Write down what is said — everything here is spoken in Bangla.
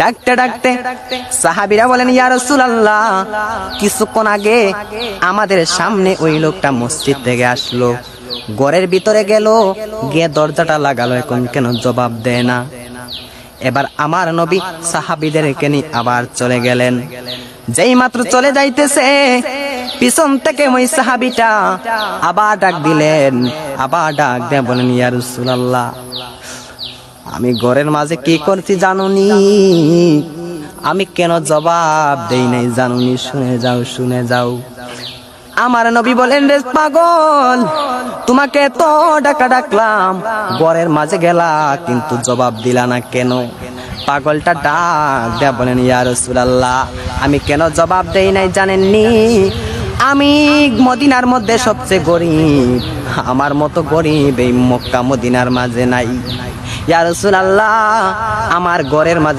ডাকতে ডাকতে সাহাবীরা বলেন, ইয়া রাসূলুল্লাহ, কিছুক্ষণ আগে আমাদের সামনে ওই লোকটা মসজিদ থেকে আসলো, ঘরের ভিতরে গেল, গিয়ে দরজাটা লাগালো, এখন কেন জবাব দেয় না? এবার আমার নবী সাহাবীদেরকে নিয়ে আবার চলে গেলেন। যেই মাত্র চলে যাইতেছে, পিছন থেকে ওই সাহাবীটা আবার ডাক দিলেন, আবার ডাক দিয়ে বলেন, ইয়া রাসূলুল্লাহ, আমি ঘরের মাঝে কি করছি জানুনি? আমি কেন জবাব দেই নাই জানুনি? শুনে যাও, শুনে যাও। আমার নবী বলেন, রে পাগল, তোমাকে তো ডাকলাম, ঘরের মাঝে গেলা কিন্তু জবাব দিলা না কেন? পাগলটা ডাক দেয়া বলেন, ইয়া রাসূলুল্লাহ, আমি কেন জবাব দেই নাই জানেননি? আমি মদিনার মধ্যে সবচেয়ে গরিব, আমার মতো গরিব এই মক্কা মদিনার মাঝে নাই। ইয়া রাসূলুল্লাহ, আমার ঘরের মাঝে